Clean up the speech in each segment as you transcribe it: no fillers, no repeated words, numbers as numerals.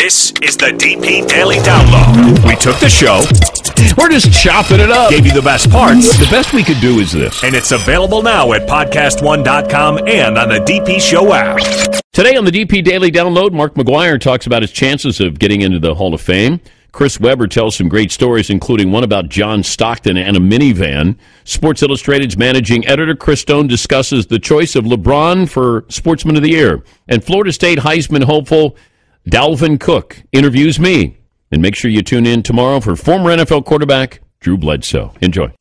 This is the DP Daily Download. We took the show. We're just chopping it up. Gave you the best parts. The best we could do is this. And it's available now at podcast1.com and on the DP Show app. Today on the DP Daily Download, Mark McGwire talks about his chances of getting into the Hall of Fame. Chris Webber tells some great stories, including one about John Stockton and a minivan. Sports Illustrated's managing editor Chris Stone discusses the choice of LeBron for Sportsman of the Year. And Florida State Heisman hopeful Dalvin Cook interviews me. And make sure you tune in tomorrow for former NFL quarterback Drew Bledsoe. Enjoy.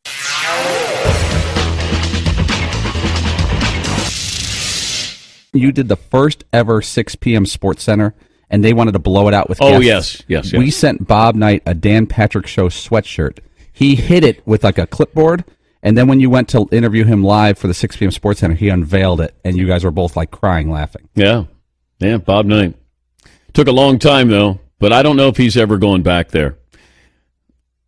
You did the first ever 6 p.m. Sports Center, and they wanted to blow it out with guests. Yes. We sent Bob Knight a Dan Patrick Show sweatshirt. He hid it with like a clipboard, and then when you went to interview him live for the 6 p.m. Sports Center, he unveiled it, and you guys were both like crying, laughing. Yeah, Bob Knight. Took a long time, though, but I don't know if he's ever going back there.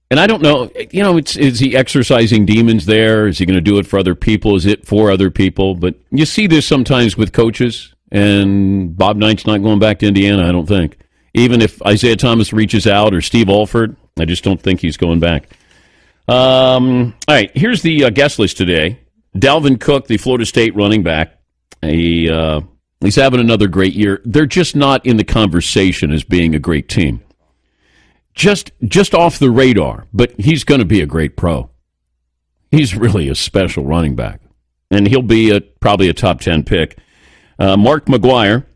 And I don't know, is he exercising demons there? Is he going to do it for other people? Is it for other people? But you see this sometimes with coaches, and Bob Knight's not going back to Indiana, I don't think. Even if Isaiah Thomas reaches out or Steve Alford, I just don't think he's going back. All right, here's the guest list today. Dalvin Cook, the Florida State running back. He's having another great year. They're just not in the conversation as being a great team. Just off the radar, but he's going to be a great pro. He's really a special running back, and he'll be probably a top 10 pick. Mark McGwire,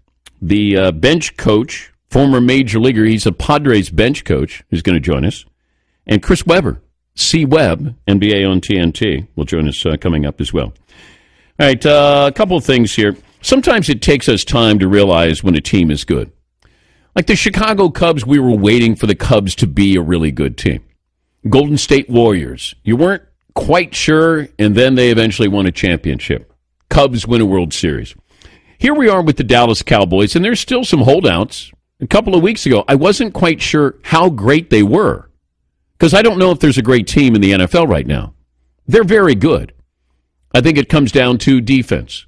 the bench coach, former major leaguer. He's a Padres bench coach who's going to join us. And Chris Webber, C. Webb, NBA on TNT, will join us coming up as well. All right, a couple of things here. Sometimes it takes us time to realize when a team is good. Like the Chicago Cubs, we were waiting for the Cubs to be a really good team. Golden State Warriors, you weren't quite sure, and then they eventually won a championship. Cubs win a World Series. Here we are with the Dallas Cowboys, and there's still some holdouts. A couple of weeks ago, I wasn't quite sure how great they were, because I don't know if there's a great team in the NFL right now. They're very good. I think it comes down to defense.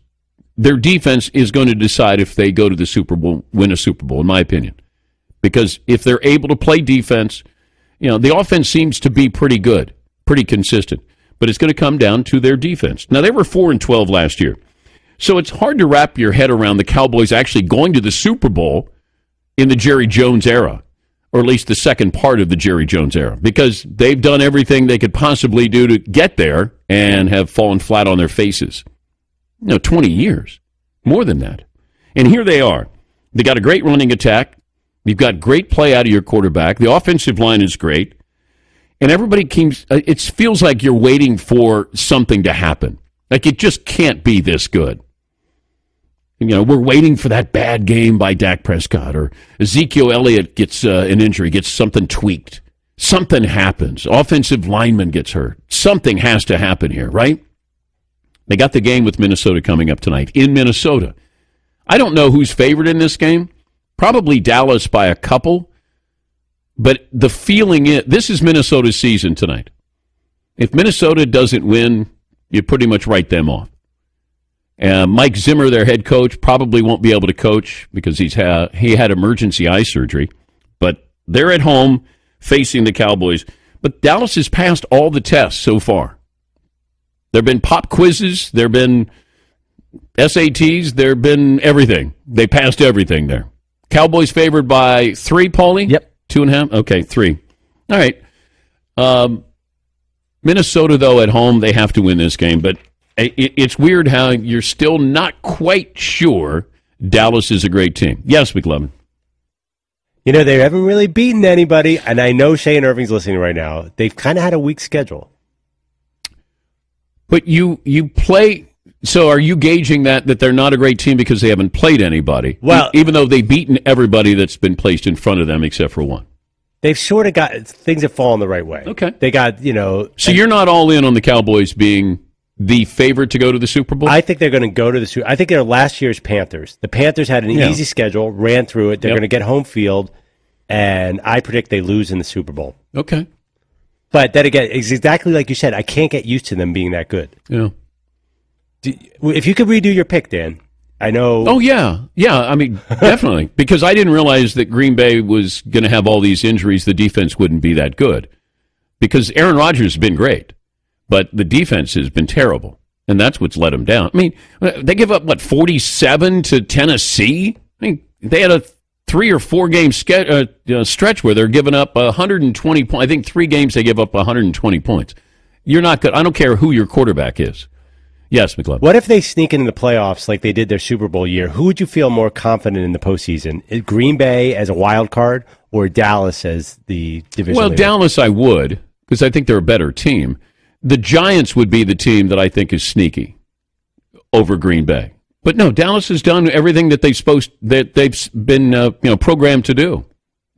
Their defense is going to decide if they go to the Super Bowl, win a Super Bowl, in my opinion. Because if they're able to play defense, the offense seems to be pretty good, pretty consistent. But it's going to come down to their defense. Now, they were 4-12 last year. So it's hard to wrap your head around the Cowboys actually going to the Super Bowl in the Jerry Jones era, or at least the second part of the Jerry Jones era, because they've done everything they could possibly do to get there and have fallen flat on their faces. 20 years, more than that. And here they are. They got a great running attack. You've got great play out of your quarterback. The offensive line is great. And everybody it feels like you're waiting for something to happen. Like it just can't be this good. We're waiting for that bad game by Dak Prescott, or Ezekiel Elliott gets an injury, gets something tweaked. Something happens. Offensive lineman gets hurt. Something has to happen here, right? They got the game with Minnesota coming up tonight in Minnesota. I don't know who's favored in this game. Probably Dallas by a couple. But the feeling is, this is Minnesota's season tonight. If Minnesota doesn't win, you pretty much write them off. Mike Zimmer, their head coach, probably won't be able to coach because he had emergency eye surgery. But they're at home facing the Cowboys. But Dallas has passed all the tests so far. There have been pop quizzes. There have been SATs. There have been everything. They passed everything there. Cowboys favored by 3, Paulie? Yep. 2.5? Okay, 3. All right. Minnesota, though, at home, they have to win this game. But it's weird how you're still not quite sure Dallas is a great team. Yes, McLovin. They haven't really beaten anybody, and I know Shane Irving's listening right now. They've kind of had a weak schedule. But you play, so are you gauging that they're not a great team because they haven't played anybody? Well, even though they've beaten everybody that's been placed in front of them except for one. They've sort of got, things have fallen the right way. Okay. They got, So you're not all in on the Cowboys being the favorite to go to the Super Bowl? I think they're going to go to the Super Bowl. I think they're last year's Panthers. The Panthers had an easy schedule, ran through it. They're going to get home field, and I predict they lose in the Super Bowl. Okay. But then again, it's exactly like you said. I can't get used to them being that good. Yeah. If you could redo your pick, Dan, I know. Oh, yeah. Yeah, I mean, definitely. Because I didn't realize that Green Bay was going to have all these injuries. The defense wouldn't be that good. Because Aaron Rodgers has been great, but the defense has been terrible. And that's what's let them down. I mean, they give up, 47 to Tennessee? I mean, they had a 3 or 4 game stretch where they're giving up 120 points. I think 3 games they give up 120 points. You're not good. I don't care who your quarterback is. Yes, McLeod. What if they sneak into the playoffs like they did their Super Bowl year? Who would you feel more confident in the postseason? Green Bay as a wild card or Dallas as the division leader? Dallas I would, because I think they're a better team. The Giants would be the team that I think is sneaky over Green Bay. But no, Dallas has done everything that they've been programmed to do.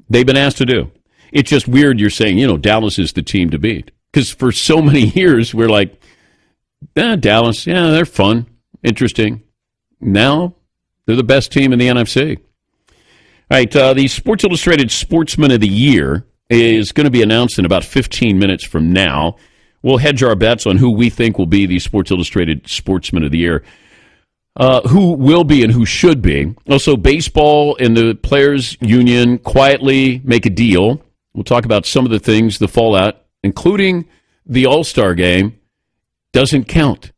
They've been asked to do. It's just weird you're saying, Dallas is the team to beat. Because for so many years, we're like, Dallas, they're fun, interesting. Now, they're the best team in the NFC. All right, the Sports Illustrated Sportsman of the Year is going to be announced in about 15 minutes from now. We'll hedge our bets on who we think will be the Sports Illustrated Sportsman of the Year, who will be and who should be. Also, baseball and the Players Union quietly make a deal. We'll talk about some of the things, the fallout, including the All-Star game doesn't count.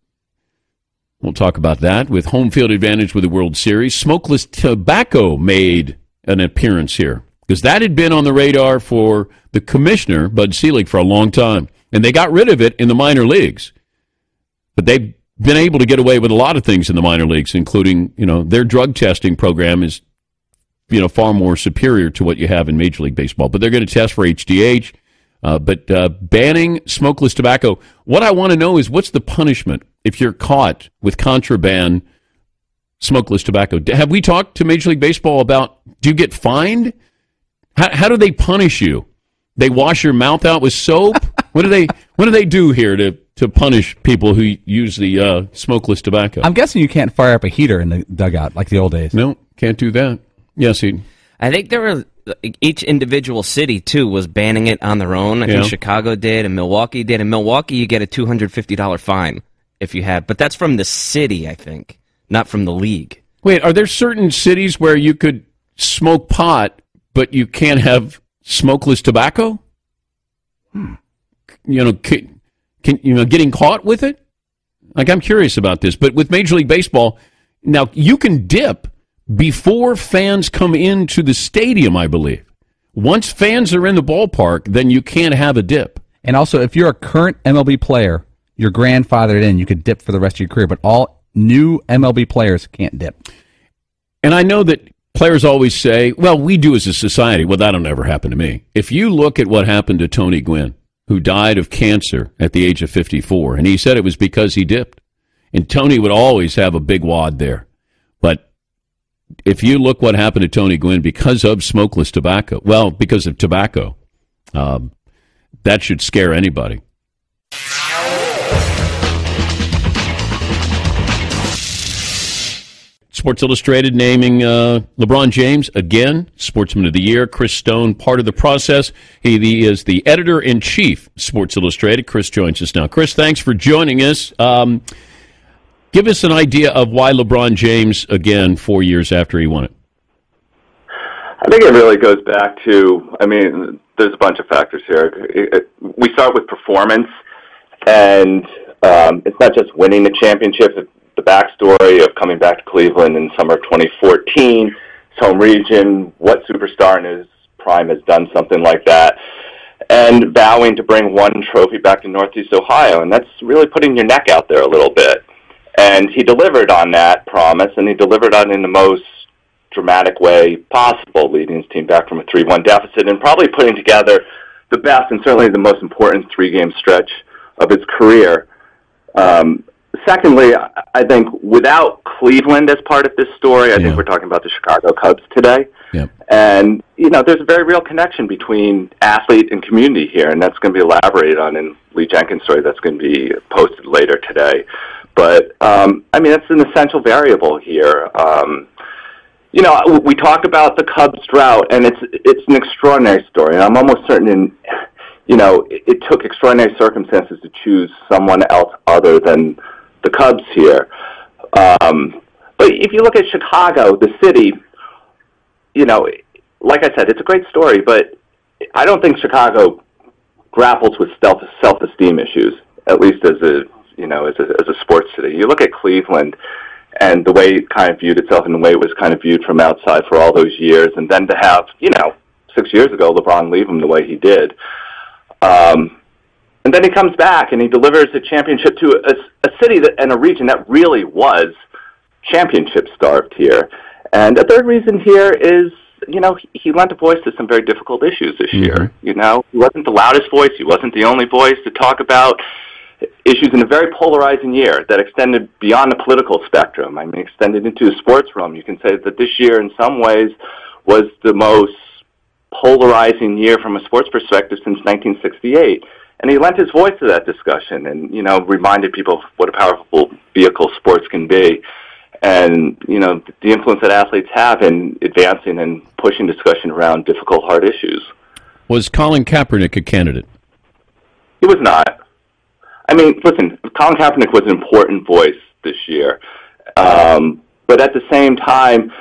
We'll talk about that with home field advantage with the World Series. Smokeless tobacco made an appearance here because that had been on the radar for the commissioner, Bud Selig, for a long time. And they got rid of it in the minor leagues. But they've been able to get away with a lot of things in the minor leagues, including, their drug testing program is, far more superior to what you have in Major League Baseball. But they're going to test for HGH. But banning smokeless tobacco. What I want to know is what's the punishment if you're caught with contraband smokeless tobacco? Have we talked to Major League Baseball about, do you get fined? How do they punish you? They wash your mouth out with soap? What do they do here to punish people who use the smokeless tobacco? I'm guessing you can't fire up a heater in the dugout like the old days. No, can't do that. Yes, I think there were each individual city too was banning it on their own. I think Chicago did and Milwaukee did. In Milwaukee, you get a $250 fine if you have, but that's from the city, I think, not from the league. Wait, are there certain cities where you could smoke pot, but you can't have smokeless tobacco? Getting caught with it? Like, I'm curious about this. But with Major League Baseball, now you can dip before fans come into the stadium, I believe. Once fans are in the ballpark, then you can't have a dip. And also, if you're a current MLB player, you're grandfathered in, you could dip for the rest of your career. But all new MLB players can't dip. And I know that players always say, well, we do as a society. Well, that'll never happen to me. If you look at what happened to Tony Gwynn, who died of cancer at the age of 54, and he said it was because he dipped. And Tony would always have a big wad there. But if you look what happened to Tony Gwynn because of smokeless tobacco, because of tobacco, that should scare anybody. Sports Illustrated naming LeBron James again Sportsman of the Year. Chris Stone, part of the process. He is the editor-in-chief, Sports Illustrated. Chris joins us now. Chris, thanks for joining us. Give us an idea of why LeBron James, again, 4 years after he won it. I think it really goes back to, there's a bunch of factors here. We start with performance, and it's not just winning the championship. The backstory of coming back to Cleveland in summer of 2014, his home region, what superstar in his prime has done something like that, and vowing to bring one trophy back to Northeast Ohio. And that's really putting your neck out there a little bit. And he delivered on that promise, and he delivered on it in the most dramatic way possible, leading his team back from a 3-1 deficit and probably putting together the best and certainly the most important 3-game stretch of his career. Secondly, I think without Cleveland as part of this story, I think we're talking about the Chicago Cubs today. Yep. And, there's a very real connection between athlete and community here, and that's going to be elaborated on in Lee Jenkins' story that's going to be posted later today. But, that's an essential variable here. We talk about the Cubs drought, and it's an extraordinary story, and I'm almost certain it took extraordinary circumstances to choose someone else other than the Cubs here. But But if you look at Chicago, the city, like I said, it's a great story, but I don't think Chicago grapples with self-esteem issues, at least as a sports city. You look at Cleveland and the way it kind of viewed itself and the way it was kind of viewed from outside for all those years, and then to have, 6 years ago, LeBron leave him the way he did. And then he comes back and he delivers a championship to a city and a region that really was championship-starved here. And a third reason here is, he lent a voice to some very difficult issues this year. He wasn't the loudest voice. He wasn't the only voice to talk about issues in a very polarizing year that extended beyond the political spectrum. I mean, extended into the sports realm. You can say that this year, in some ways, was the most polarizing year from a sports perspective since 1968. And he lent his voice to that discussion and, reminded people what a powerful vehicle sports can be. And, the influence that athletes have in advancing and pushing discussion around difficult, hard issues. Was Colin Kaepernick a candidate? He was not. I mean, listen, Colin Kaepernick was an important voice this year. But at the same time,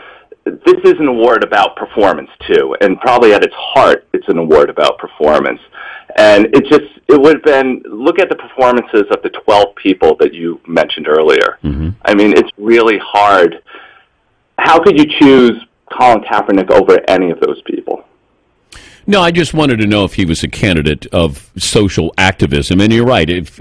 this is an award about performance, too. And probably at its heart, it's an award about performance. And it would have been, look at the performances of the 12 people that you mentioned earlier. I mean, it's really hard. How could you choose Colin Kaepernick over any of those people? No, I just wanted to know if he was a candidate of social activism. And you're right. If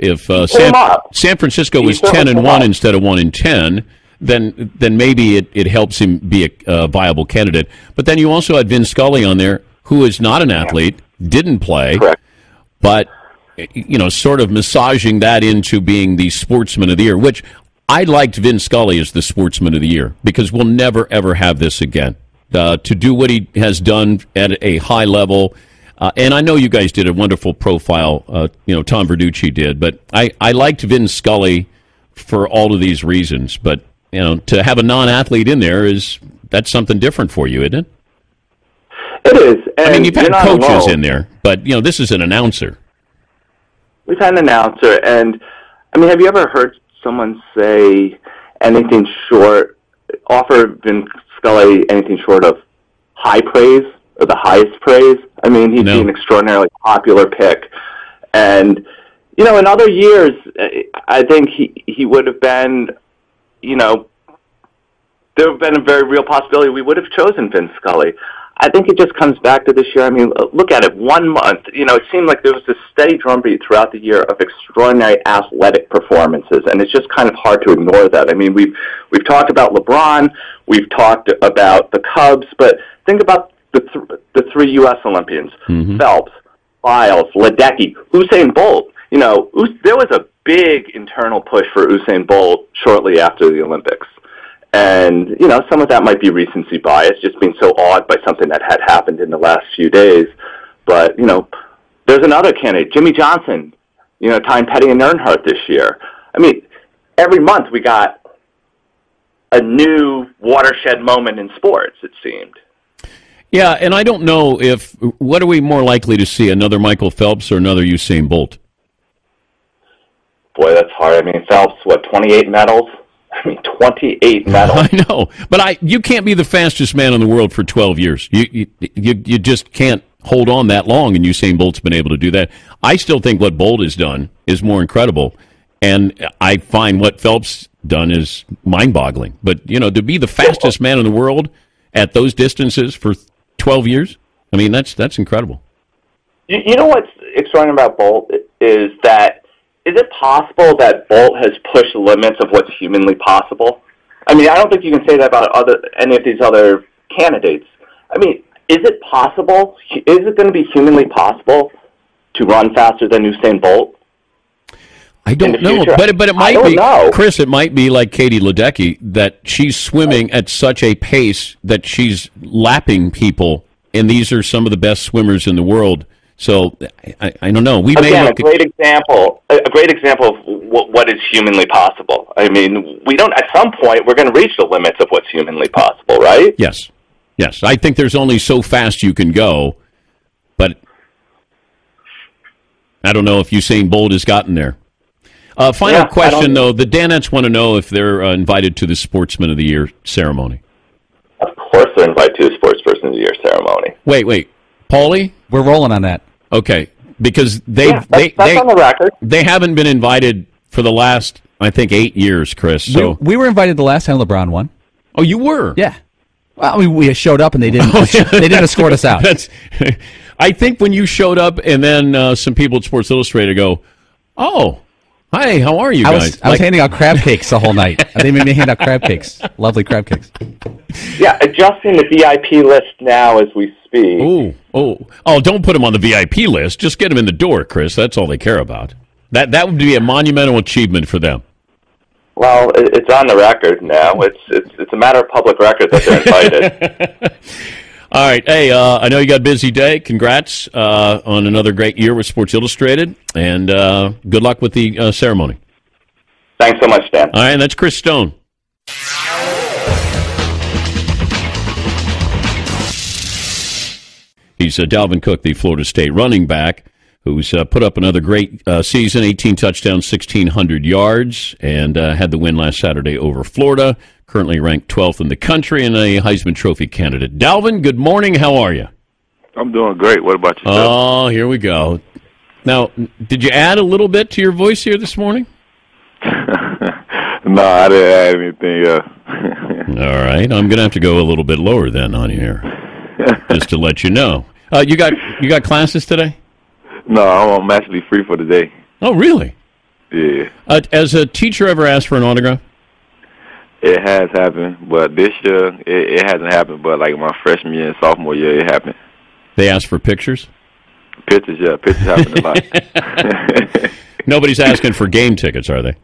San Francisco was 10-1 instead of 1-10, then maybe it helps him be a viable candidate. But then you also had Vin Scully on there, who is not an athlete, didn't play, correct, but sort of massaging that into being the sportsman of the year, which I liked Vin Scully as the sportsman of the year because we'll never ever have this again. To do what he has done at a high level, and I know you guys did a wonderful profile. Tom Verducci did, but I liked Vin Scully for all of these reasons. But to have a non-athlete in there that's something different for you, isn't it? It is. And I mean, you've had coaches in there, but this is an announcer. We've had an announcer, and I mean, have you ever heard someone say anything offer Vin Scully anything short of high praise or the highest praise? I mean, he'd be an extraordinarily popular pick. And, in other years, I think he would have been, there would have been a very real possibility we would have chosen Vin Scully. I think it just comes back to this year. I mean, look at it. 1 month, it seemed like there was this steady drumbeat throughout the year of extraordinary athletic performances, and it's just kind of hard to ignore that. I mean, we've talked about LeBron, we've talked about the Cubs, but think about the three U.S. Olympians: Phelps, Biles, Ledecky, Usain Bolt. There was a big internal push for Usain Bolt shortly after the Olympics. And, some of that might be recency bias, just being so awed by something that had happened in the last few days. But, there's another candidate, Jimmy Johnson, tying Petty and Earnhardt this year. I mean, every month we got a new watershed moment in sports, it seemed. Yeah, and I don't know what are we more likely to see, another Michael Phelps or another Usain Bolt? Boy, that's hard. I mean, Phelps, 28 medals? 28 medals. I know, but you can't be the fastest man in the world for 12 years. You just can't hold on that long, and Usain Bolt's been able to do that. I still think what Bolt has done is more incredible, and I find what Phelps done is mind-boggling. But, to be the fastest man in the world at those distances for 12 years, I mean, that's incredible. You know what's extraordinary about Bolt is that is it possible that Bolt has pushed the limits of what's humanly possible? I mean, I don't think you can say that about any of these other candidates. I mean, is it possible? Is it going to be humanly possible to run faster than Usain Bolt? I don't know, but it might be, Chris, it might be like Katie Ledecky, that she's swimming at such a pace that she's lapping people, and these are some of the best swimmers in the world. So I don't know. A great example of what is humanly possible. I mean, we don't. At some point, we're going to reach the limits of what's humanly possible, right? Yes. I think there's only so fast you can go, but I don't know if Usain Bolt has gotten there. Final question, though. The Danettes want to know if they're invited to the Sportsman of the Year ceremony. Of course they're invited to the Sportsperson of the Year ceremony. Wait. Paulie? We're rolling on that. Okay, because that's on the record. They haven't been invited for the last, I think, 8 years, Chris. So We were invited the last time LeBron won. Oh, you were? Yeah. Well, we showed up and they didn't. They didn't escort us out. I think when you showed up, and then some people at Sports Illustrated go, "Oh, hi, how are you guys?" I was handing out crab cakes the whole night. They made me hand out crab cakes. Lovely crab cakes. Yeah, adjusting the VIP list now as we speak. Oh! Don't put them on the VIP list. Just get them in the door, Chris. That's all they care about. That would be a monumental achievement for them. Well, it's on the record now. It's a matter of public record that they're invited. All right. Hey, I know you got a busy day. Congrats on another great year with Sports Illustrated, and good luck with the ceremony. Thanks so much, Dan. All right, and that's Chris Stone. He's Dalvin Cook, the Florida State running back, who's put up another great season, 18 touchdowns, 1,600 yards, and had the win last Saturday over Florida, currently ranked 12th in the country and a Heisman Trophy candidate. Dalvin, good morning. How are you? I'm doing great. What about yourself? Oh, here we go. Now, did you add a little bit to your voice here this morning? No, I didn't add anything. All right. I'm going to have to go a little bit lower then on here, just to let you know. You got classes today? No, I'm actually free for the day. Oh, really? Yeah. Has a teacher ever asked for an autograph? It has happened, but this year it hasn't happened. But like my freshman year and sophomore year, it happened. They asked for pictures? Pictures, yeah. Pictures happen a lot. Nobody's asking for game tickets, are they?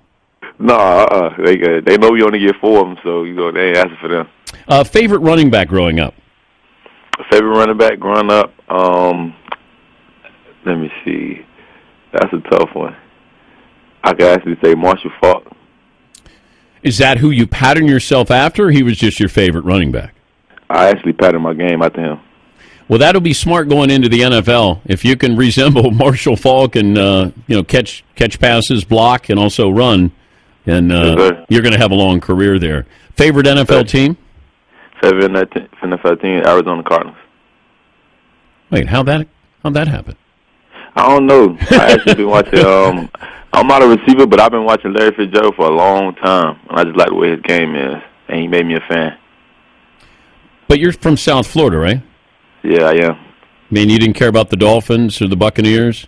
No, they know we only get 4 of them, so they ain't asking for them. Favorite running back growing up? Favorite running back growing up? Let me see. That's a tough one. I could actually say Marshall Faulk. Is that who you pattern yourself after, or he was just your favorite running back? I actually patterned my game after him. Well, that'll be smart going into the NFL. If you can resemble Marshall Faulk and catch passes, block, and also run, then you're going to have a long career there. Favorite NFL team? Favorite NFL team, Arizona Cardinals. Wait, how'd that happen? I don't know. I actually been watching. I'm not a receiver, but I've been watching Larry Fitzgerald for a long time, and I just like the way his game is, and he made me a fan. But you're from South Florida, right? Yeah, I am. I mean, you didn't care about the Dolphins or the Buccaneers?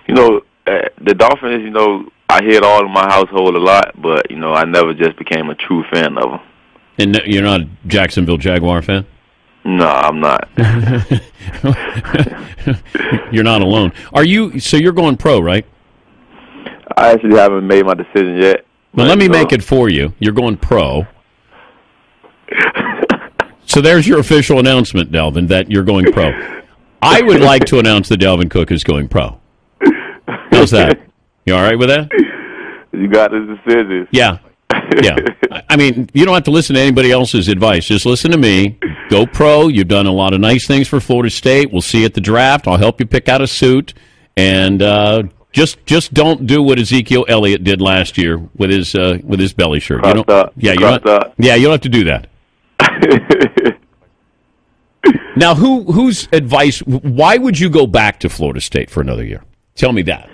The Dolphins, I hear it all in my household a lot, but, I never just became a true fan of them. And you're not a Jacksonville Jaguar fan? No, I'm not. You're not alone. So you're going pro, right? I actually haven't made my decision yet. Well, let me make it for you. You're going pro. So there's your official announcement, Dalvin, that you're going pro. I would like to announce that Dalvin Cook is going pro. How's that? You all right with that? You got the decision. Yeah. I mean, you don't have to listen to anybody else's advice. Just listen to me. Go pro. You've done a lot of nice things for Florida State. We'll see you at the draft. I'll help you pick out a suit. And just don't do what Ezekiel Elliott did last year with his belly shirt. You don't have to do that. Now, whose advice? Why would you go back to Florida State for another year? Tell me that.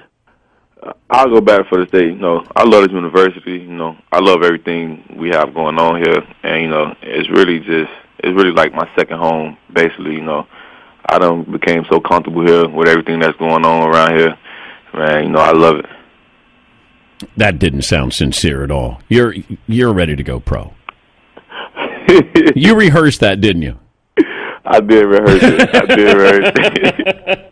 I'll go back for the state. I love this university. I love everything we have going on here, and it's really like my second home. Basically, I done became so comfortable here with everything that's going on around here. Man, I love it. That didn't sound sincere at all. You're ready to go pro. You rehearsed that, didn't you? I did rehearse it.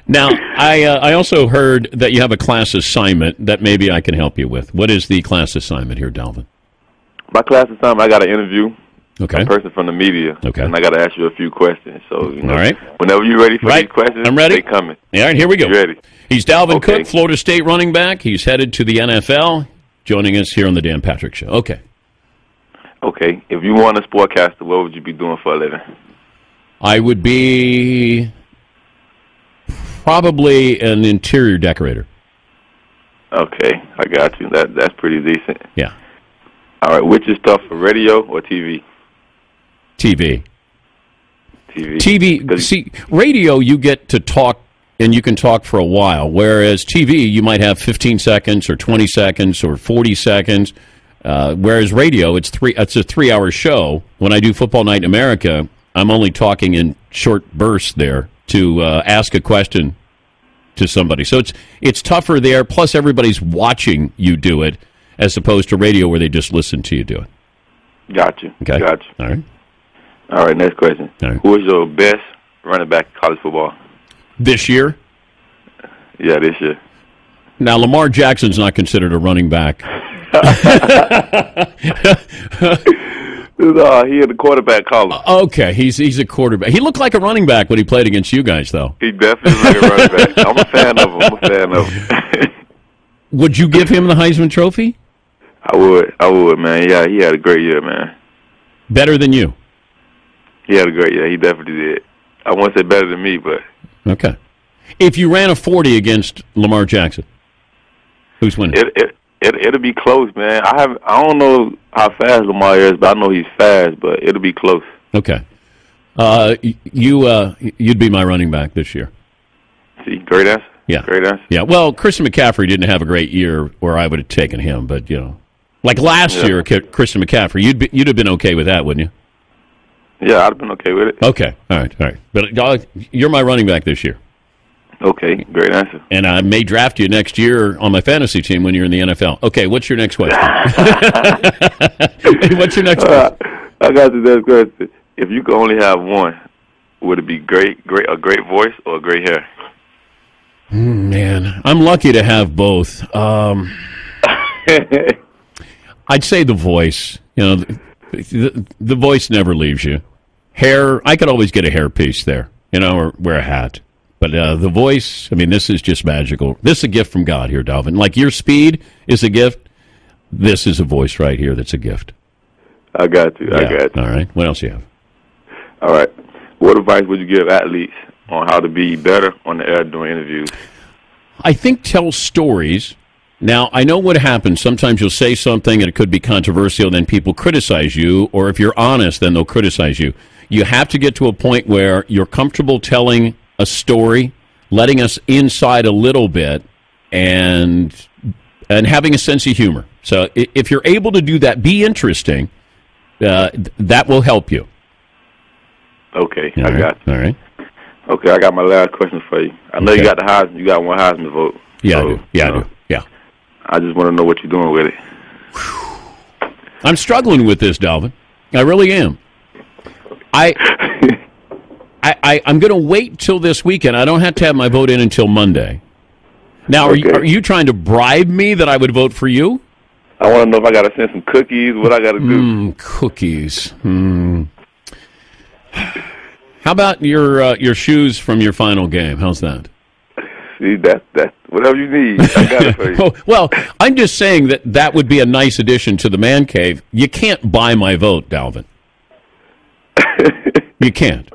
Now, I also heard that you have a class assignment that maybe I can help you with. What is the class assignment here, Dalvin? My class assignment, I got an interview. Okay. A person from the media. Okay. And I got to ask you a few questions. So, all right. Whenever you're ready for these questions, I'm ready. they coming. All right, here we go. You ready? He's Dalvin Cook, Florida State running back. He's headed to the NFL, joining us here on the Dan Patrick Show. Okay. Okay. If you weren't a sportcaster, what would you be doing for a living? I would be probably an interior decorator. Okay, I got you. That's pretty decent. Yeah. All right, which is tougher, radio or TV? TV. TV. See, radio, you get to talk, and you can talk for a while, whereas TV, you might have 15 seconds or 20 seconds or 40 seconds, whereas radio, it's a 3-hour show. When I do Football Night in America, I'm only talking in short bursts there to ask a question to somebody. So it's tougher there, plus everybody's watching you do it, as opposed to radio where they just listen to you do it. Got you. Okay. Got you. All right. All right, next question. All right. Who is your best running back in college football? This year? Yeah, this year. Now, Lamar Jackson's not considered a running back. He had the quarterback collar. Okay, he's a quarterback. He looked like a running back when he played against you guys, though. He definitely looked like a running back. I'm a fan of him. Would you give him the Heisman Trophy? I would, man. Yeah, he had a great year, man. Better than you? He had a great year. He definitely did. I won't say better than me, but... Okay. If you ran a 40 against Lamar Jackson, who's winning? It'll be close, man. I don't know how fast Lamar is, but I know he's fast, but it'll be close. Okay. You'd be my running back this year. See, great answer. Yeah. Great answer. Yeah. Well, Christian McCaffrey didn't have a great year where I would have taken him, but, you know. Like last year, Christian McCaffrey, you'd have been okay with that, wouldn't you? Yeah, I'd have been okay with it. Okay. All right. But you're my running back this year. Okay, great answer. And I may draft you next year on my fantasy team when you're in the NFL. Okay, what's your next question? What's your next question? I got the next question. If you could only have one, would it be a great voice or a great hair? Man, I'm lucky to have both. I'd say the voice. You know, the voice never leaves you. Hair, I could always get a hair piece there, you know, or wear a hat. But the voice, I mean, this is just magical. This is a gift from God here, Dalvin. Like your speed is a gift. This is a voice right here that's a gift. I got you. Yeah. I got you. All right. What else you have? All right. What advice would you give athletes on how to be better on the air during interviews? I think tell stories. Now, I know what happens. Sometimes you'll say something and it could be controversial, and then people criticize you. Or if you're honest, then they'll criticize you. You have to get to a point where you're comfortable telling a story, letting us inside a little bit, and having a sense of humor. So if you're able to do that, be interesting. That will help you. Okay, All I right. got you. All right. Okay, I got my last question for you. I know you got the Heisman. You got one Heisman vote. Yeah, so, I do. Yeah, I do. Yeah. I just want to know what you're doing with it. I'm struggling with this, Dalvin. I really am. I'm going to wait till this weekend. I don't have to have my vote in until Monday. Now, are you trying to bribe me that I would vote for you? I want to know if I got to send some cookies, what I got to do. Cookies. How about your shoes from your final game? How's that? See, that's whatever you need. I got it for you. Well, I'm just saying that would be a nice addition to the man cave. You can't buy my vote, Dalvin. You can't.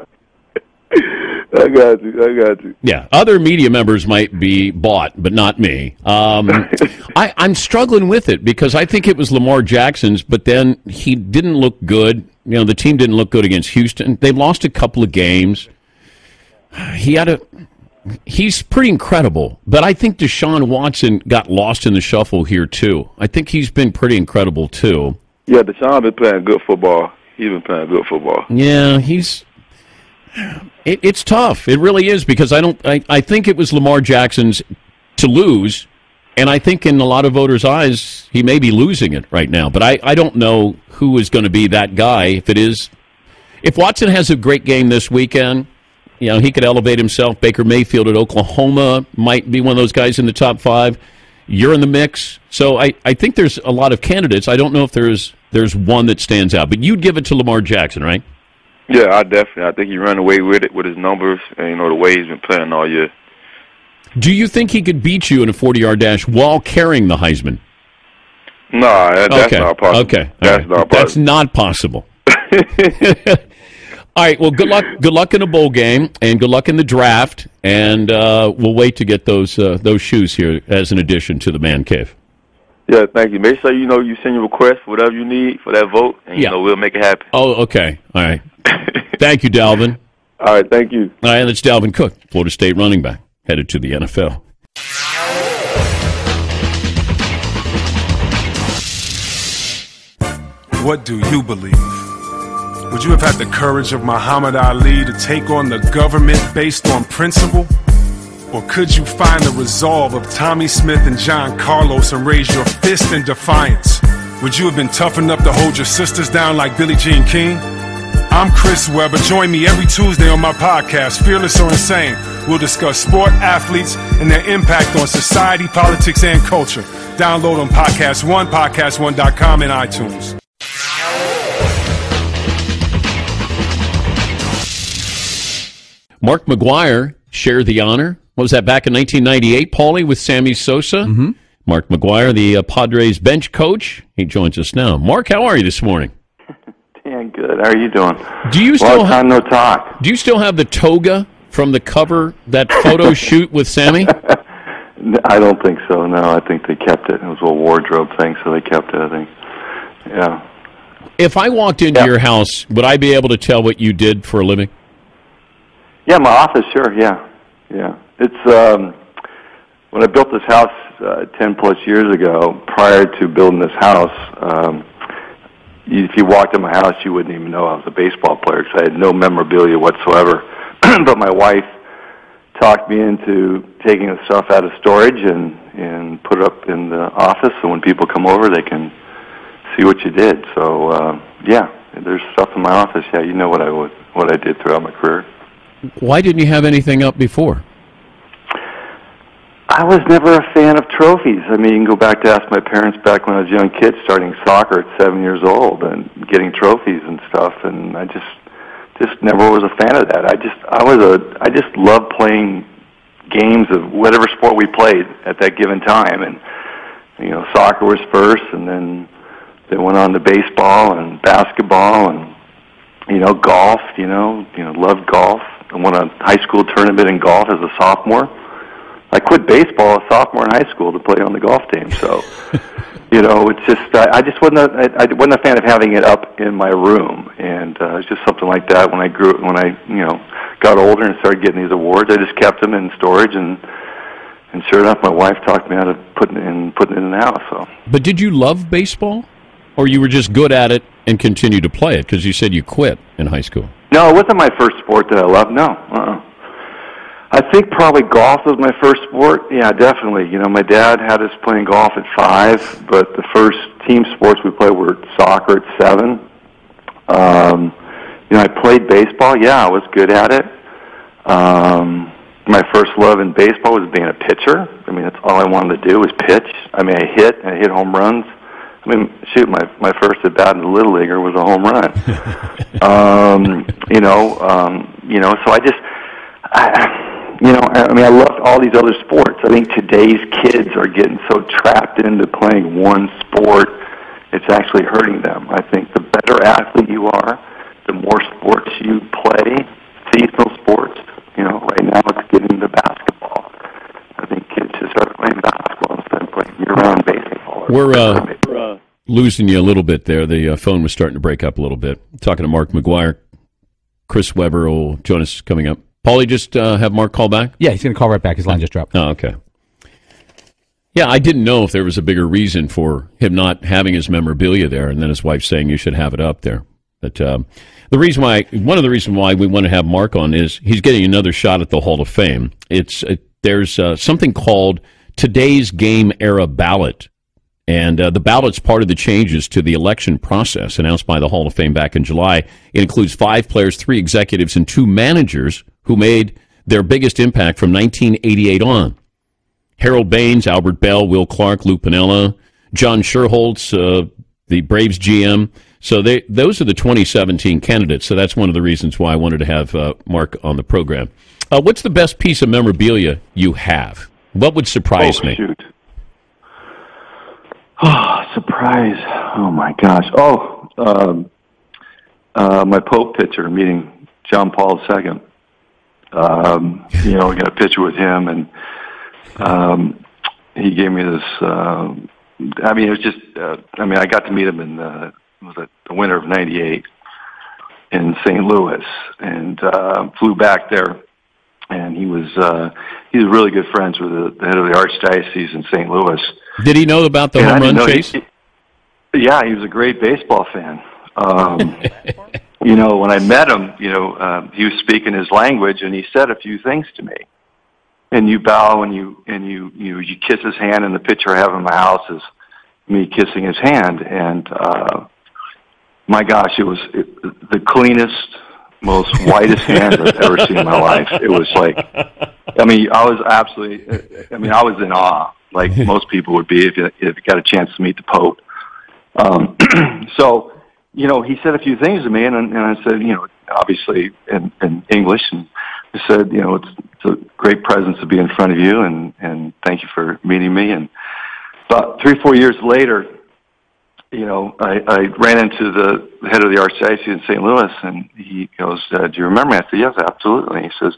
I got you. Yeah, other media members might be bought, but not me. I'm struggling with it because I think it was Lamar Jackson's, but then he didn't look good. You know, the team didn't look good against Houston. They lost a couple of games. He's pretty incredible, but I think Deshaun Watson got lost in the shuffle here, too. I think he's been pretty incredible, too. Yeah, Deshaun been playing good football. He's been playing good football. Yeah, it's tough. It really is because I think it was Lamar Jackson's to lose, and I think in a lot of voters' eyes he may be losing it right now. But I don't know who is going to be that guy. If Watson has a great game this weekend, you know, he could elevate himself. Baker Mayfield at Oklahoma might be one of those guys in the top 5. You're in the mix. So I think there's a lot of candidates. I don't know if there's one that stands out. But you'd give it to Lamar Jackson, right? Yeah, I think he ran away with it with his numbers and, you know, the way he's been playing all year. Do you think he could beat you in a 40-yard dash while carrying the Heisman? No, that's not possible. Okay. That's not possible. That's not possible. All right. Well, good luck. Good luck in the bowl game, and good luck in the draft. And we'll wait to get those shoes here as an addition to the man cave. Yeah, thank you. Make sure you send your request, whatever you need for that vote, and we'll make it happen. Oh, okay. All right. Thank you, Dalvin. All right, thank you. All right, that's Dalvin Cook, Florida State running back, headed to the NFL. What do you believe? Would you have had the courage of Muhammad Ali to take on the government based on principle? Or could you find the resolve of Tommy Smith and John Carlos and raise your fist in defiance? Would you have been tough enough to hold your sisters down like Billie Jean King? I'm Chris Webber. Join me every Tuesday on my podcast, Fearless or Insane. We'll discuss sport, athletes, and their impact on society, politics, and culture. Download on Podcast One, podcastone.com, and iTunes. Mark McGwire shared the honor. What was that, back in 1998, Paulie, with Sammy Sosa? Mm-hmm. Mark McGwire, the Padres bench coach. He joins us now. Mark, how are you this morning? Dan, good. How are you doing? Do you still long time no talk. Do you still have the toga from the cover, that photo shoot with Sammy? I don't think so, no. I think they kept it. It was a wardrobe thing, so they kept it, I think. Yeah. If I walked into your house, would I be able to tell what you did for a living? Yeah, my office, sure, yeah. It's, when I built this house 10-plus years ago, prior to building this house, if you walked in my house, you wouldn't even know I was a baseball player because I had no memorabilia whatsoever. But my wife talked me into taking the stuff out of storage and put it up in the office, so when people come over, they can see what you did. So, there's stuff in my office. Yeah, you know what I did throughout my career. Why didn't you have anything up before? I was never a fan of trophies. I mean, you can go back to ask my parents back when I was a young kid, starting soccer at 7 years old and getting trophies and stuff, and I just never was a fan of that. I just loved playing games of whatever sport we played at that given time, and soccer was first, and then they went on to baseball and basketball and golf. Loved golf. I won a high school tournament in golf as a sophomore. I quit baseball as a sophomore in high school to play on the golf team. So, it's just I wasn't a fan of having it up in my room, and it's just something like that. When I got older and started getting these awards, I just kept them in storage, and sure enough, my wife talked me out of putting it in the house. So. But did you love baseball, or you were just good at it and continued to play it? Because you said you quit in high school. No, it wasn't my first sport that I loved. No. I think probably golf was my first sport. Yeah, definitely. My dad had us playing golf at 5, but the first team sports we played were soccer at 7. I played baseball. Yeah, I was good at it. My first love in baseball was being a pitcher. I mean, that's all I wanted to do was pitch. I mean, I hit home runs. I mean, shoot, my first at bat in the Little Leaguer was a home run. So I loved all these other sports. I think today's kids are getting so trapped into playing one sport, it's actually hurting them. I think the better athlete you are, the more sports you play, seasonal sports. Right now it's getting into basketball. I think kids should start playing basketball instead of playing year-round baseball. We're losing you a little bit there. The phone was starting to break up a little bit. Talking to Mark McGwire. Chris Webber will join us coming up. Paulie, just have Mark call back? Yeah, he's going to call right back. His line just dropped. Oh, okay. Yeah, I didn't know if there was a bigger reason for him not having his memorabilia there, and then his wife saying you should have it up there. But one of the reasons why we want to have Mark on is he's getting another shot at the Hall of Fame. There's something called Today's Game Era Ballot. And the ballot's part of the changes to the election process announced by the Hall of Fame back in July. It includes 5 players, 3 executives, and 2 managers who made their biggest impact from 1988 on. Harold Baines, Albert Bell, Will Clark, Lou Piniella, John Schuerholz, the Braves GM. So those are the 2017 candidates. So that's one of the reasons why I wanted to have Mark on the program. What's the best piece of memorabilia you have? What would surprise me? Shoot. Oh, surprise. Oh, my gosh. My Pope picture meeting John Paul II. I got a picture with him, and he gave me this. It was just. I got to meet him in the winter of '98 in St. Louis, and flew back there. And he was really good friends with the head of the Archdiocese in St. Louis. Did he know about the home run chase? Yeah, he was a great baseball fan. When I met him, he was speaking his language, and he said a few things to me. And you bow and you kiss his hand, and the picture I have in my house is me kissing his hand. And my gosh, it was the cleanest, most whitest hands I've ever seen in my life. It was like, I was in awe, like most people would be if you got a chance to meet the Pope. So, he said a few things to me, and I said, obviously in English, and I said, it's a great presence to be in front of you, and thank you for meeting me. And about 3 or 4 years later, I ran into the head of the Archdiocese in St. Louis, and he goes, do you remember me? I said, yes, absolutely. And he says,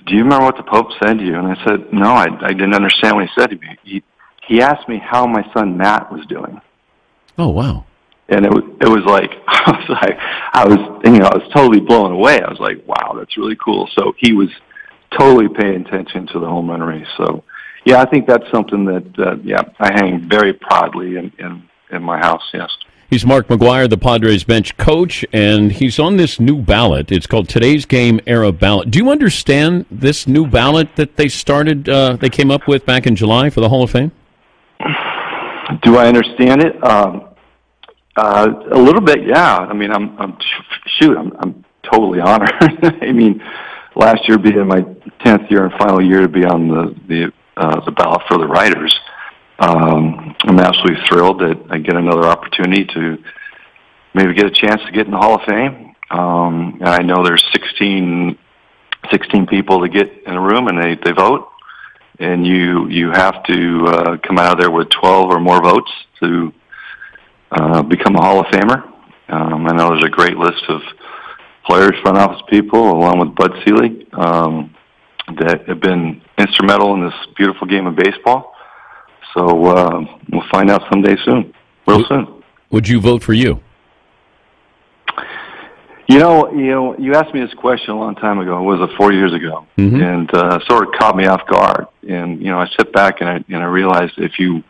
do you remember what the Pope said to you? And I said, no, I didn't understand what he said to me. He asked me how my son Matt was doing. Oh, wow. And it was like, I was totally blown away. I was like, wow, that's really cool. So he was totally paying attention to the home run race. So, yeah, I think that's something that, I hang very proudly in my house, yes. He's Mark McGwire, the Padres bench coach, and he's on this new ballot. It's called Today's Game Era Ballot. Do you understand this new ballot that they started, they came up with back in July for the Hall of Fame? Do I understand it? A little bit, yeah. I'm totally honored. Last year being my 10th year and final year to be on the ballot for the writers. I'm absolutely thrilled that I get another opportunity to maybe get a chance to get in the Hall of Fame. And I know there's 16 people that get in a room and they vote, and you have to come out of there with 12 or more votes to become a Hall of Famer. I know there's a great list of players, front office people, along with Bud Selig, that have been instrumental in this beautiful game of baseball. So we'll find out someday soon, real soon. Would you vote for you? You asked me this question a long time ago. Was it 4 years ago? Mm-hmm. And sort of caught me off guard. And I sit back and I realized if you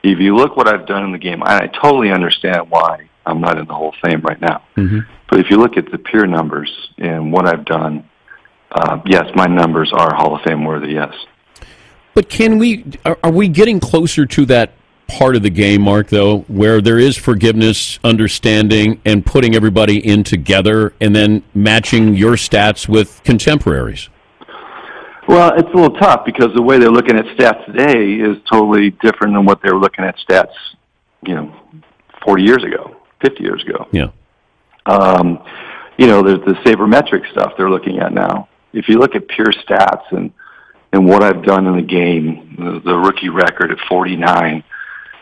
look what I've done in the game, I totally understand why I'm not in the Hall of Fame right now. Mm-hmm. But if you look at the pure numbers and what I've done, yes, my numbers are Hall of Fame worthy. Yes. But are we getting closer to that part of the game, Mark, though, where there is forgiveness, understanding, and putting everybody in together and then matching your stats with contemporaries? Well, it's a little tough because the way they're looking at stats today is totally different than what they were looking at stats, 40 years ago, 50 years ago. Yeah. There's the sabermetric stuff they're looking at now. If you look at pure stats and what I've done in the game, the rookie record at 49,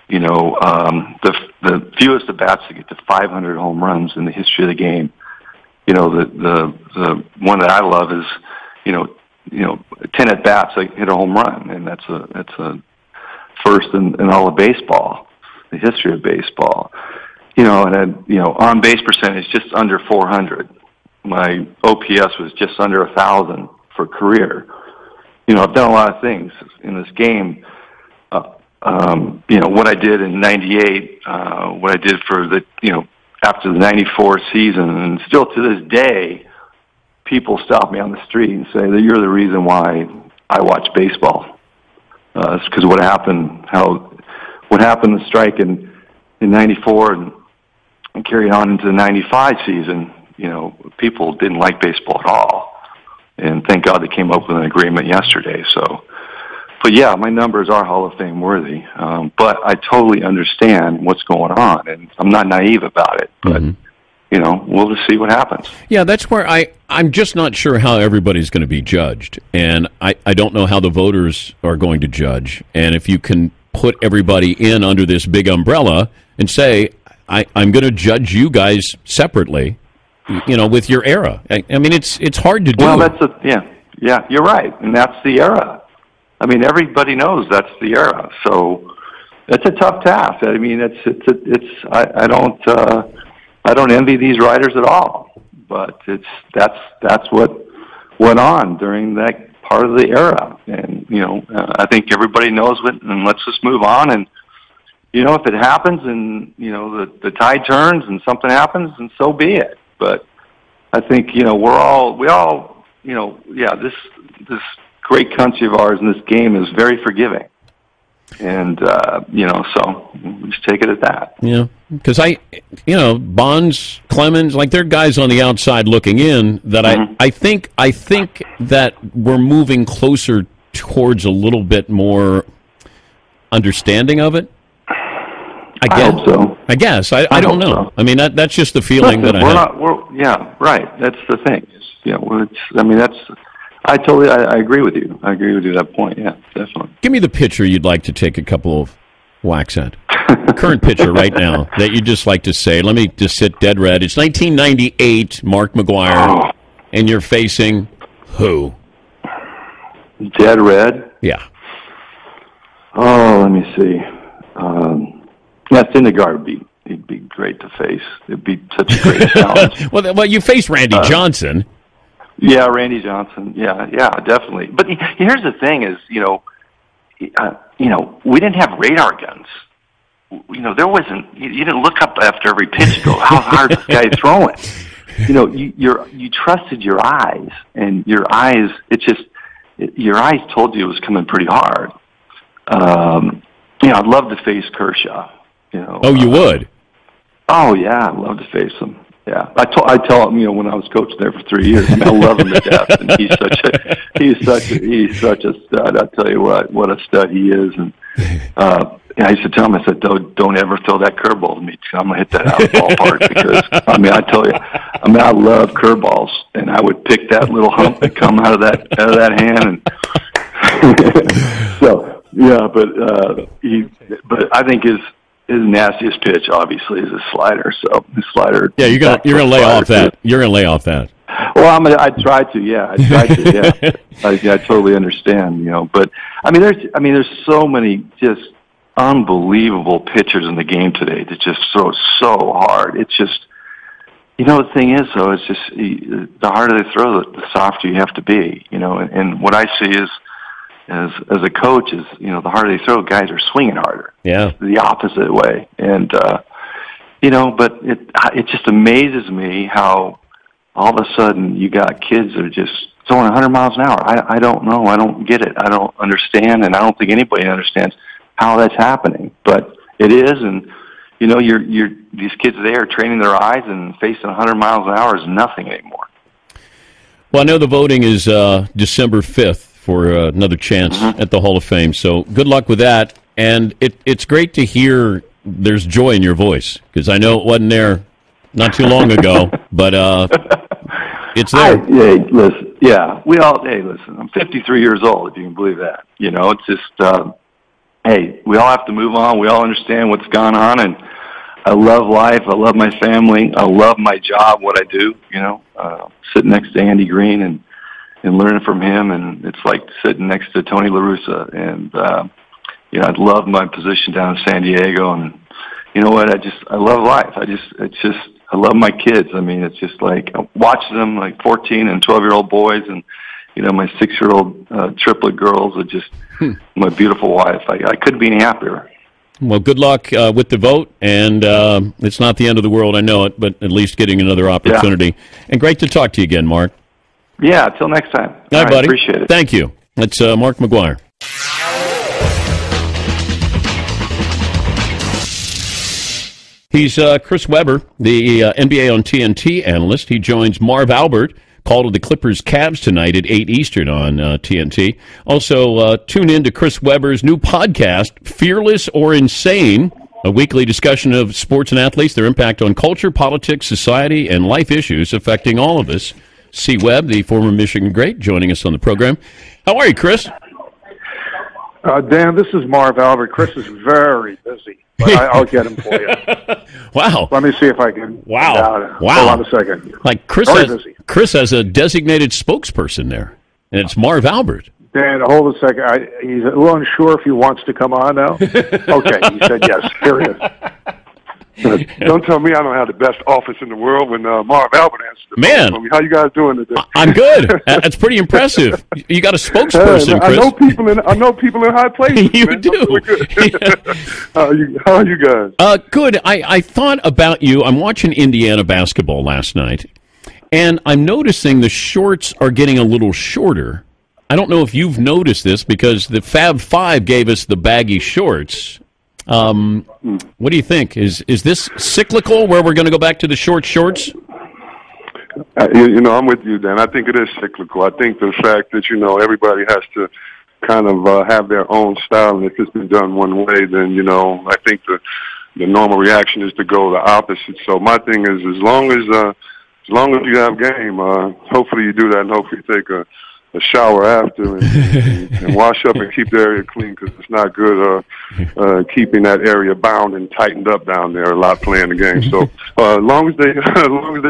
the fewest at bats to get to 500 home runs in the history of the game. The one that I love is, 10 at bats I hit a home run, and that's a first in all of baseball, the history of baseball. On base percentage just under 400. My OPS was just under 1,000 for career. I've done a lot of things in this game. What I did in '98, what I did for after the '94 season, and still to this day, people stop me on the street and say that you're the reason why I watch baseball. It's because what happened, the strike in '94 and carried on into the '95 season. People didn't like baseball at all. And thank God they came up with an agreement yesterday. But yeah, my numbers are Hall of Fame worthy. But I totally understand what's going on, and I'm not naive about it. But we'll just see what happens. Yeah, that's where I'm just not sure how everybody's going to be judged, and I don't know how the voters are going to judge. And if you can put everybody in under this big umbrella and say, I'm going to judge you guys separately. with your era. I mean, it's hard to do. Well, yeah, you're right, and that's the era. I mean, everybody knows that's the era. So it's a tough task. I mean, I don't envy these writers at all, but that's what went on during that part of the era, and I think everybody knows it. And let's just move on. And if it happens, and the tide turns, and something happens, and so be it. But I think we all this great country of ours and this game is very forgiving. And, so we just take it at that. Yeah. Because Bonds, Clemens, they're guys on the outside looking in that I think that we're moving closer towards a little bit more understanding of it. I hope so. I guess. I don't know. So. I mean, that's just the feeling that I have. Yeah, right. That's the thing. I agree with you. I agree with you at that point. Yeah, definitely. Give me the pitcher you'd like to take a couple of whacks at. Current pitcher right now that you'd just like to say. Let me just sit dead red. It's 1998, Mark McGwire, and you're facing who? Dead red? Yeah. Oh, let me see. Syndergaard he'd be great to face. It'd be such a great challenge. Well, you faced Randy Johnson. Yeah, Randy Johnson. Yeah, definitely. But here's the thing: is we didn't have radar guns. There wasn't. You didn't look up after every pitch and go, "How hard this guy's throwing?" You trusted your eyes, and your eyes. Your eyes told you it was coming pretty hard. I'd love to face Kershaw. Oh, you would? Oh yeah, I'd love to face him. Yeah, I tell him, when I was coaching there for 3 years, I love him to death, and he's such a stud. I tell you what a stud he is. And I used to tell him, I said, don't ever throw that curveball to me, because I'm gonna hit that out of the ballpark. Because I tell you, I love curveballs, and I would pick that little hump that come out of that hand. And so yeah, but I think his nastiest pitch, obviously, is his slider. So his slider. Yeah, you're gonna lay off that. You're gonna lay off that. Well, I try to. Yeah, I try to. Yeah, I totally understand. But there's so many just unbelievable pitchers in the game today that just throw so hard. It's just, the thing is, though, it's just the harder they throw, the softer you have to be. And what I see is, as a coach, is the harder they throw, guys are swinging harder. Yeah, it's the opposite way. And but it just amazes me how all of a sudden you got kids that are just throwing 100 miles an hour. I don't know. I don't get it. I don't understand, and I don't think anybody understands how that's happening. But it is, and these kids there are training their eyes, and facing 100 miles an hour is nothing anymore. Well, I know the voting is December 5th. For another chance at the Hall of Fame. So good luck with that. And it's great to hear there's joy in your voice, because I know it wasn't there not too long ago, but it's there. Listen, I'm 53 years old, if you can believe that. It's just, we all have to move on. We all understand what's gone on, and I love life. I love my family. I love my job, what I do, sitting next to Andy Green and learning from him, and it's like sitting next to Tony La Russa. And I love my position down in San Diego, and you know what? I love life. I love my kids. It's just like watching them, like 14 and 12-year-old boys, and my 6-year-old triplet girls are just my beautiful wife. I couldn't be any happier. Well, good luck with the vote, and it's not the end of the world, I know it, but at least getting another opportunity. Yeah. And great to talk to you again, Mark. Yeah, till next time. All right, buddy. Appreciate it. Thank you. That's Mark McGwire. He's Chris Webber, the NBA on TNT analyst. He joins Marv Albert, call to the Clippers-Cavs tonight at 8 Eastern on TNT. Also, tune in to Chris Webber's new podcast, Fearless or Insane, a weekly discussion of sports and athletes, their impact on culture, politics, society, and life issues affecting all of us. C. Webb, the former Michigan great, joining us on the program. How are you, Chris? Dan, this is Marv Albert. Chris is very busy, but I'll get him for you. Wow. Let me see if I can. Wow. Hold on a second. Like Chris has a designated spokesperson there, and it's Marv Albert. Dan, hold a second. He's a little unsure if he wants to come on now. Okay, he said yes. Here he is. Don't tell me I don't have the best office in the world when Marv Albert answers the phone for me. How you guys doing today? I'm good. That's pretty impressive. You got a spokesperson, Chris. I know people in high places. You man. do. How are you guys? Good. I thought about you. I'm watching Indiana basketball last night, and I'm noticing the shorts are getting a little shorter. I don't know if you've noticed this because the Fab Five gave us the baggy shorts. What do you think? Is this cyclical where we're going to go back to the short shorts? I'm with you, Dan. I think it is cyclical. I think the fact that, everybody has to kind of have their own style, and if it's been done one way, then, I think the normal reaction is to go the opposite. So my thing is, as long as you have game, hopefully you do that, and hopefully you take a shower after and wash up and keep the area clean, because it's not good keeping that area bound and tightened up down there a lot playing the game. So as long as they're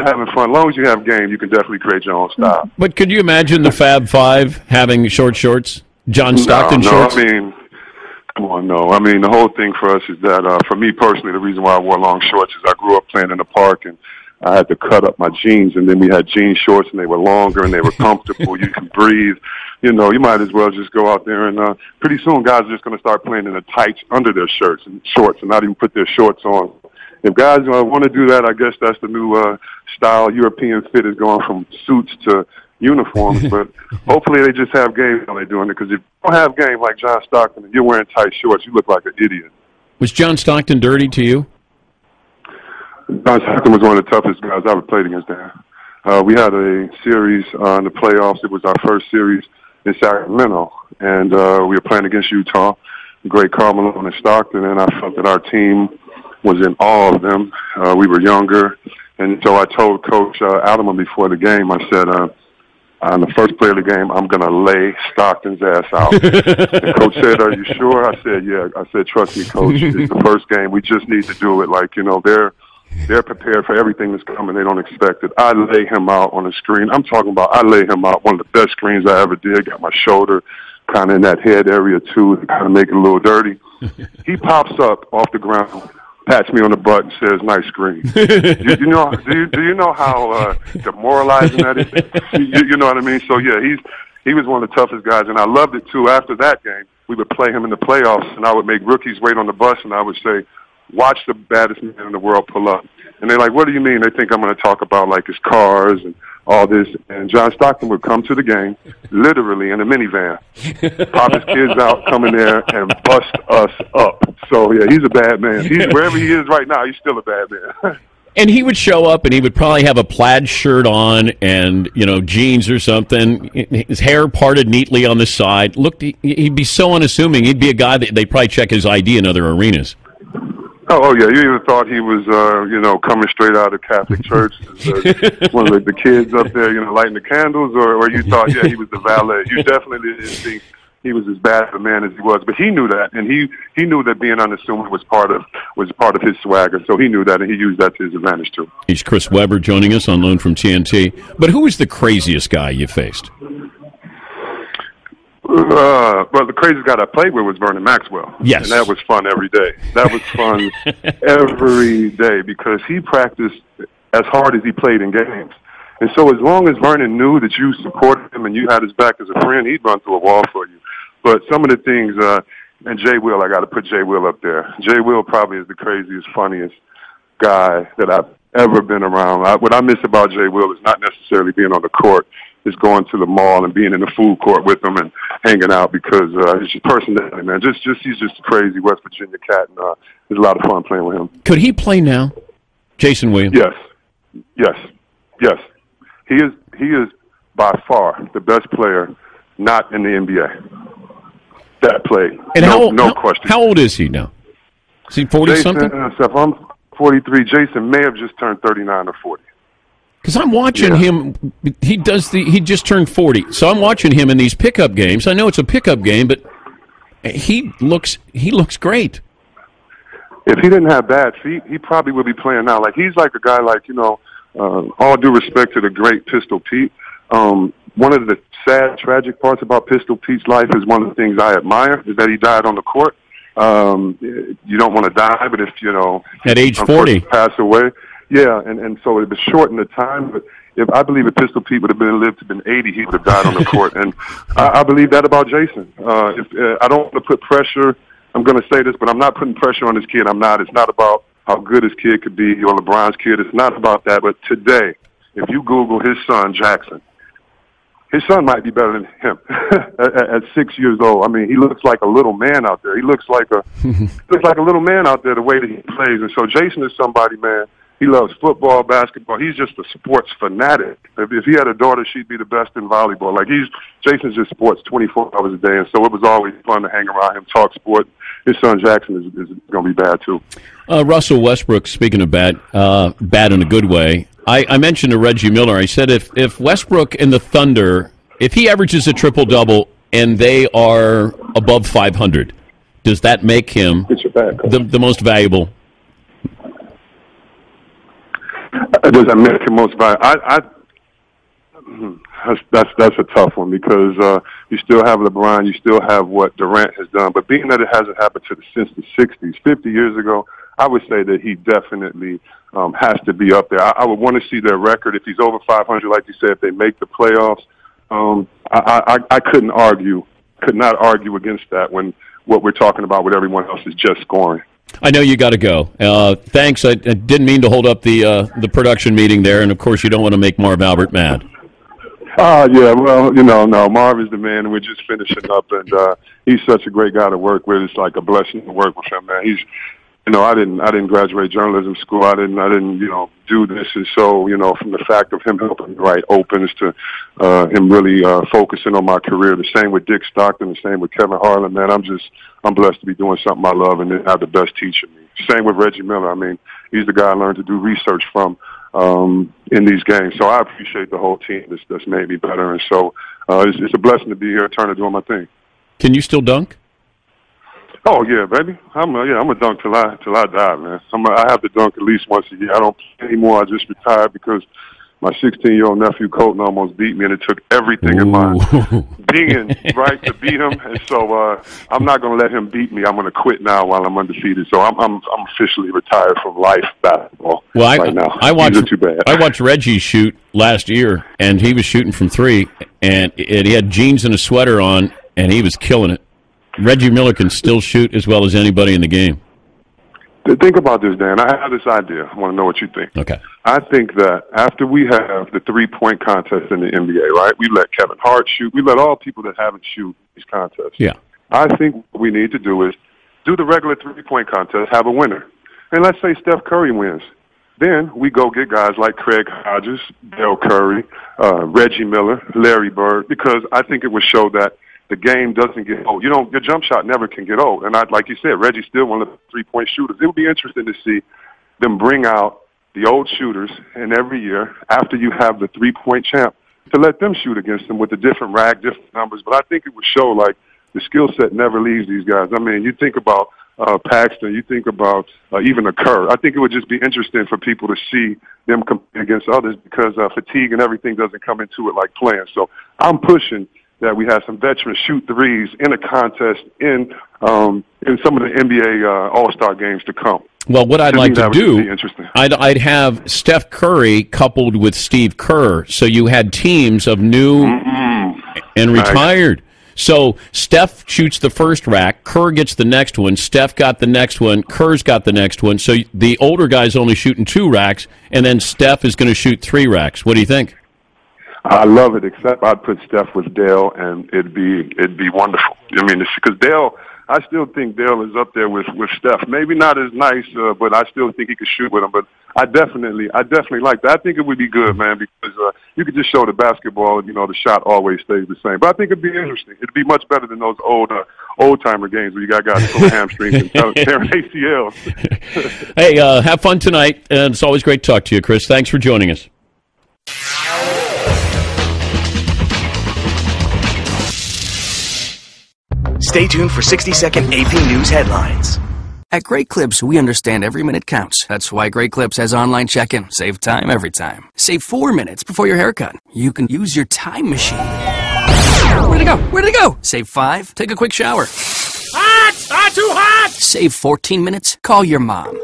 having fun, as long as you have game, you can definitely create your own style. But could you imagine the Fab Five having short shorts? John Stockton shorts? Come on, no. I mean, the whole thing for us is that, for me personally, the reason why I wore long shorts is I grew up playing in the park, and I had to cut up my jeans, and then we had jean shorts, and they were longer, and they were comfortable. You can breathe. You might as well just go out there, and pretty soon guys are just going to start playing in the tights under their shirts and shorts and not even put their shorts on. If guys want to do that, I guess that's the new style. European fit is going from suits to uniforms, but hopefully they just have game while they're doing it, because if you don't have game like John Stockton and you're wearing tight shorts, you look like an idiot. Was John Stockton dirty to you? John Stockton was one of the toughest guys I ever played against there. We had a series in the playoffs. It was our first series in Sacramento, and we were playing against Utah, great Karl Malone and Stockton, and I felt that our team was in awe of them. We were younger, and so I told Coach Alderman before the game, I said, on the first play of the game, I'm going to lay Stockton's ass out. And Coach said, are you sure? I said, yeah. I said, trust me, Coach, it's the first game. We just need to do it. Like, they're prepared for everything that's coming. They don't expect it. I lay him out on the screen. I'm talking about I lay him out, one of the best screens I ever did. Got my shoulder kind of in that head area, too, to kind of make it a little dirty. He pops up off the ground, pats me on the butt, and says, nice screen. Do you know how demoralizing that is? You know what I mean? So, yeah, he was one of the toughest guys, and I loved it, too. After that game, we would play him in the playoffs, and I would make rookies wait on the bus, and I would say, watch the baddest man in the world pull up. And they're like, what do you mean? They think I'm going to talk about, like, his cars and all this. And John Stockton would come to the game, literally in a minivan, pop his kids out, come in there, and bust us up. So, yeah, he's a bad man. Wherever he is right now, he's still a bad man. And he would show up, and he would probably have a plaid shirt on and, jeans or something, his hair parted neatly on the side. Look, he'd be so unassuming. He'd be a guy that they'd probably check his ID in other arenas. Oh, yeah. You even thought he was, coming straight out of Catholic Church, one of the kids up there, lighting the candles, or you thought, yeah, he was the valet. You definitely didn't think he was as bad of a man as he was, but he knew that, and he knew that being unassuming was part of his swagger. So he knew that, and he used that to his advantage too. He's Chris Webber joining us on loan from TNT. But who was the craziest guy you faced? Well, the craziest guy I played with was Vernon Maxwell. Yes. And that was fun every day. That was fun every day because he practiced as hard as he played in games. And so as long as Vernon knew that you supported him and you had his back as a friend, he'd run through a wall for you. But some of the things, and Jay Will, I got to put Jay Will up there. Jay Will probably is the craziest, funniest guy that I've ever been around. What I miss about Jay Will is not necessarily being on the court. It's going to the mall and being in the food court with him and hanging out because it's just personality, man. He's just a crazy West Virginia cat, and it's a lot of fun playing with him. Could he play now, Jason Williams? Yes. He is by far the best player not in the NBA that played. And no question. How old is he now? Is he 40-something? If I'm 43, Jason may have just turned 39 or 40. Because I'm watching him. He just turned 40, so I'm watching him in these pickup games. I know it's a pickup game, but he looks great. If he didn't have bad feet, he probably would be playing now. Like, he's like a guy like, all due respect to the great Pistol Pete. One of the sad, tragic parts about Pistol Pete's life is one of the things I admire is that he died on the court. You don't want to die, but if, at age 40, pass away. Yeah, and so it would shorten the time, but I believe if Pistol Pete would have lived to been 80, he would have died on the court. And I believe that about Jason. I don't want to put pressure. I'm going to say this, but I'm not putting pressure on this kid. I'm not. It's not about how good his kid could be or LeBron's kid. It's not about that. But today, if you Google his son, Jackson, his son might be better than him at 6 years old. I mean, he looks like a little man out there. He looks like a little man out there the way that he plays. And so Jason is somebody, man. He loves football, basketball. He's just a sports fanatic. If he had a daughter, she'd be the best in volleyball. Like, Jason's just sports 24 hours a day, and so it was always fun to hang around him, talk sport. His son Jackson is going to be bad too. Russell Westbrook, speaking of bad in a good way, I mentioned to Reggie Miller, I said if Westbrook and the Thunder, if he averages a triple-double and they are above 500, does that make him the most valuable? Does that make him most valuable? That's a tough one because you still have LeBron, you still have what Durant has done, but being that it hasn't happened since the 60s, 50 years ago, I would say that he definitely has to be up there. I would want to see their record. If he's over 500, like you said, if they make the playoffs, I could not argue against that when what we're talking about with everyone else is just scoring. I know you got to go. Thanks. I didn't mean to hold up the production meeting there, and of course you don't want to make Marv Albert mad. Yeah, well, no, Marv is the man, and we're just finishing up, and he's such a great guy to work with. It's like a blessing to work with him, man. He's, I didn't graduate journalism school. I didn't, do this, and so, from the fact of him helping me write opens to him really focusing on my career. The same with Dick Stockton, the same with Kevin Harlan, man. I'm blessed to be doing something I love and have the best teacher me. Same with Reggie Miller. I mean, he's the guy I learned to do research from in these games. So I appreciate the whole team that's made me better. And so it's a blessing to be here, trying to do my thing. Can you still dunk? Oh yeah, baby. I'm a dunk till I die, man. I have to dunk at least once a year. I don't play anymore. I just retired because my 16-year-old nephew Colton almost beat me, and it took everything in my being right to beat him. And so I'm not going to let him beat me. I'm going to quit now while I'm undefeated. So I'm officially retired from life basketball right now. I watched Reggie shoot last year, and he was shooting from three, and he had jeans and a sweater on, and he was killing it. Reggie Miller can still shoot as well as anybody in the game. Think about this, Dan. I have this idea. I want to know what you think. Okay. I think that after we have the three-point contest in the NBA, right, we let Kevin Hart shoot. We let all people that haven't shoot these contests. Yeah. I think what we need to do is do the regular three-point contest, have a winner. And let's say Steph Curry wins. Then we go get guys like Craig Hodges, Dell Curry, Reggie Miller, Larry Bird, because I think it would show that the game doesn't get old. Your jump shot never can get old. And like you said, Reggie's still one of the three-point shooters. It would be interesting to see them bring out the old shooters, and every year, after you have the three-point champ, to let them shoot against them with a different rack, different numbers. But I think it would show, like, the skill set never leaves these guys. I mean, you think about Paxton, you think about even a Kerr. I think it would just be interesting for people to see them compete against others because fatigue and everything doesn't come into it like playing. So I'm pushing that we have some veterans shoot threes in a contest in some of the NBA All-Star games to come. Well, what I'd like to do, I'd have Steph Curry coupled with Steve Kerr, so you had teams of new and retired. So Steph shoots the first rack, Kerr gets the next one, Steph got the next one, Kerr's got the next one. So the older guy's only shooting 2 racks, and then Steph is going to shoot 3 racks. What do you think? I love it, except I'd put Steph with Dale, and it'd be wonderful. I mean, because Dale, I still think Dale is up there with Steph. Maybe not as nice, but I still think he could shoot with him. But I definitely like that. I think it would be good, man, because you could just show the basketball, the shot always stays the same. But I think it'd be interesting. It'd be much better than those old-timer games where you got guys pulling hamstrings and tearing ACLs. Hey, have fun tonight, and it's always great to talk to you, Chris. Thanks for joining us. Stay tuned for 60-second AP News headlines. At Great Clips, we understand every minute counts. That's why Great Clips has online check-in. Save time every time. Save 4 minutes before your haircut. You can use your time machine. Where'd it go? Where did it go? Save 5. Take a quick shower. Hot! Hot! Too hot! Save 14 minutes. Call your mom.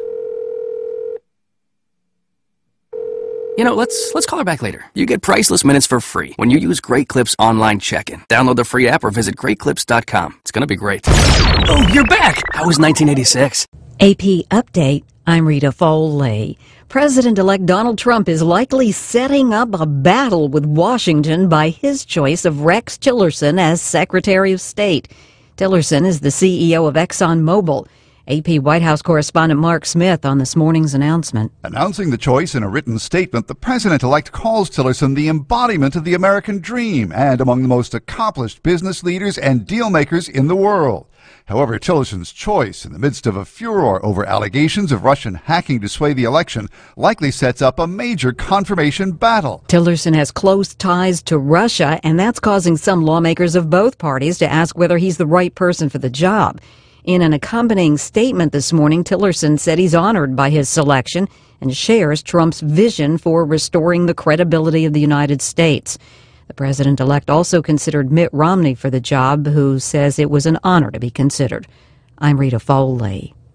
You know, let's call her back later. You get priceless minutes for free when you use Great Clips online check-in. Download the free app or visit greatclips.com. It's gonna be great. Oh, you're back! How was 1986? AP Update. I'm Rita Foley. President-elect Donald Trump is likely setting up a battle with Washington by his choice of Rex Tillerson as Secretary of State. Tillerson is the CEO of ExxonMobil. AP White House correspondent Mark Smith on this morning's announcement. Announcing the choice in a written statement, the president-elect calls Tillerson the embodiment of the American dream and among the most accomplished business leaders and deal makers in the world. However, Tillerson's choice in the midst of a furor over allegations of Russian hacking to sway the election likely sets up a major confirmation battle. Tillerson has close ties to Russia, and that's causing some lawmakers of both parties to ask whether he's the right person for the job. In an accompanying statement this morning, Tillerson said he's honored by his selection and shares Trump's vision for restoring the credibility of the United States. The president-elect also considered Mitt Romney for the job, who says it was an honor to be considered. I'm Rita Foley.